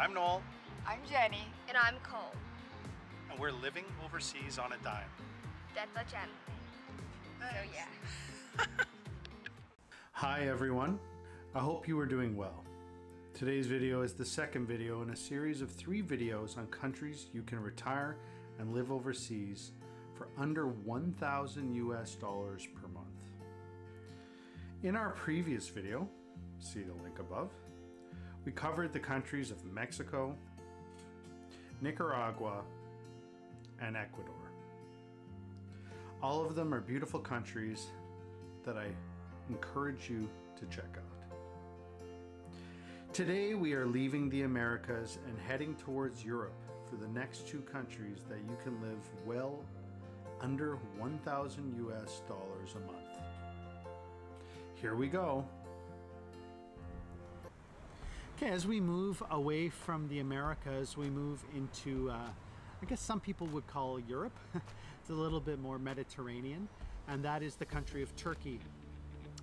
I'm Noel. I'm Jenny. And I'm Cole. And we're living overseas on a dime. That's a Jen. So yeah. Hi everyone, I hope you are doing well. Today's video is the second video in a series of 3 videos on countries you can retire and live overseas for under $1,000 US per month. In our previous video, see the link above, we covered the countries of Mexico, Nicaragua, and Ecuador. All of them are beautiful countries that I encourage you to check out. Today we are leaving the Americas and heading towards Europe for the next 2 countries that you can live well under $1,000 US a month. Here we go. Okay, as we move away from the Americas, we move into, I guess some people would call Europe. It's a little bit more Mediterranean, and that is the country of Turkey.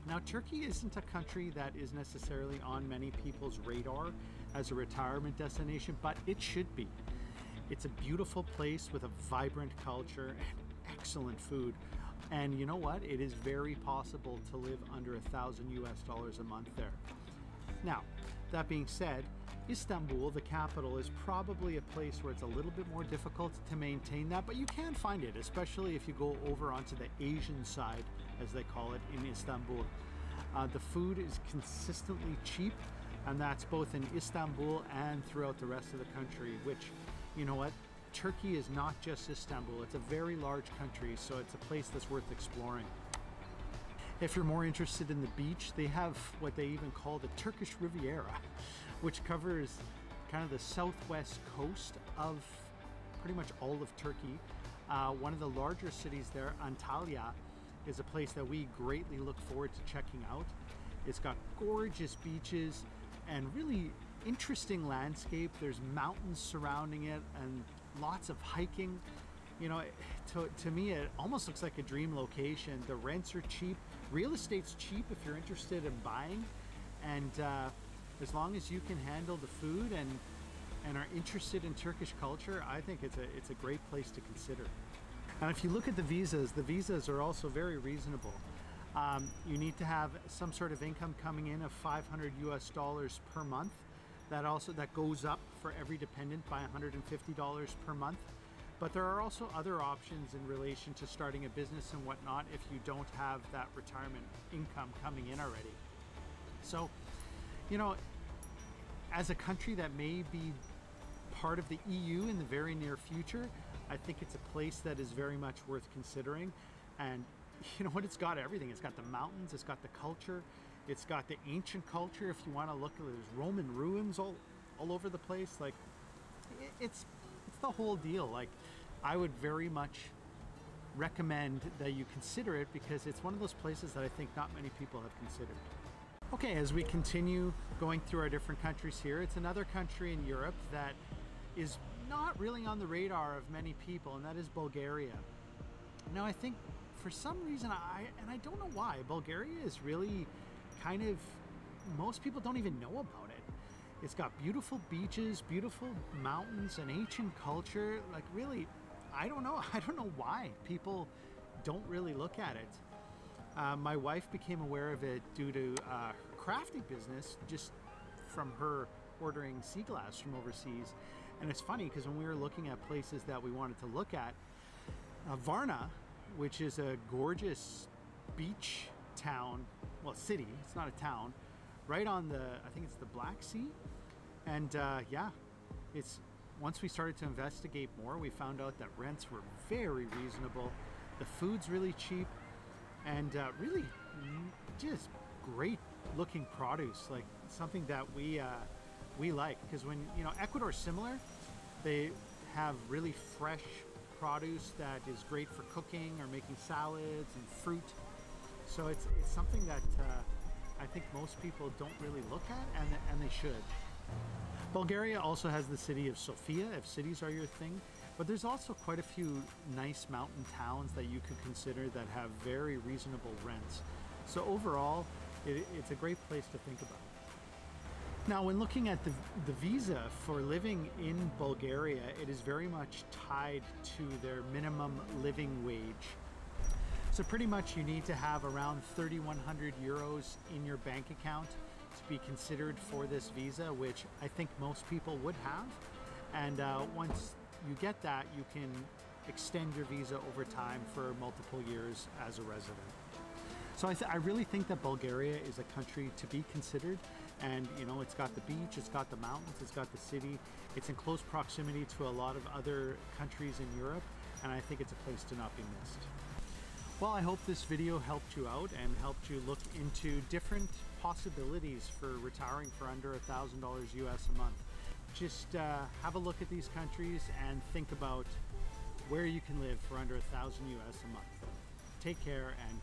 Now, Turkey isn't a country that is necessarily on many people's radar as a retirement destination, but it should be. It's a beautiful place with a vibrant culture and excellent food. And you know what? It is very possible to live under $1,000 US a month there. Now, that being said, Istanbul, the capital, is probably a place where it's a little bit more difficult to maintain that, but you can find it, especially if you go over onto the Asian side, as they call it, in Istanbul. The food is consistently cheap, and that's both in Istanbul and throughout the rest of the country, which, you know what, Turkey is not just Istanbul, it's a very large country, so it's a place that's worth exploring. If you're more interested in the beach, they have what they even call the Turkish Riviera, which covers kind of the southwest coast of pretty much all of Turkey. One of the larger cities there, Antalya, is a place that we greatly look forward to checking out. It's got gorgeous beaches and really interesting landscape. There's mountains surrounding it and lots of hiking. You know, to me, it almost looks like a dream location. The rents are cheap. Real estate's cheap if you're interested in buying. And as long as you can handle the food and are interested in Turkish culture, I think it's a great place to consider. And if you look at the visas are also very reasonable. You need to have some sort of income coming in of $500 US per month. That goes up for every dependent by $150 per month. But there are also other options in relation to starting a business and whatnot if you don't have that retirement income coming in already. So, you know, as a country that may be part of the EU in the very near future, I think it's a place that is very much worth considering. And you know what, it's got everything. It's got the mountains, it's got the culture, it's got the ancient culture. If you want to look, there's Roman ruins all over the place. Like, it's the whole deal. Like, I would very much recommend that you consider it because it's one of those places that I think not many people have considered. Okay, as we continue going through our different countries here, it's another country in Europe that is not really on the radar of many people, and that is Bulgaria. Now, I think for some reason, and I don't know why, Bulgaria is really kind of, most people don't even know about it. It's got beautiful beaches, beautiful mountains, and ancient culture. Like, really, I don't know why people don't really look at it. My wife became aware of it due to her crafting business, just from her ordering sea glass from overseas. And it's funny because when we were looking at places that we wanted to look at, Varna, which is a gorgeous beach town, well, city, it's not a town, right on the, I think it's the Black Sea. And yeah, once we started to investigate more, we found out that rents were very reasonable. The food's really cheap, and really just great looking produce, like something that we like. Because when, you know, Ecuador's similar, they have really fresh produce that is great for cooking or making salads and fruit. So it's something that I think most people don't really look at, and they should. Bulgaria also has the city of Sofia, if cities are your thing, but there's also quite a few nice mountain towns that you could consider that have very reasonable rents. So overall, it's a great place to think about. Now, when looking at the visa for living in Bulgaria, it is very much tied to their minimum living wage. So pretty much you need to have around 3,100 euros in your bank account to be considered for this visa, which I think most people would have. And once you get that, you can extend your visa over time for multiple years as a resident. So I really think that Bulgaria is a country to be considered, and you know, it's got the beach, it's got the mountains, it's got the city, it's in close proximity to a lot of other countries in Europe, and I think it's a place to not be missed. Well, I hope this video helped you out and helped you look into different possibilities for retiring for under $1,000 US a month. Just have a look at these countries and think about where you can live for under $1,000 US a month. Take care and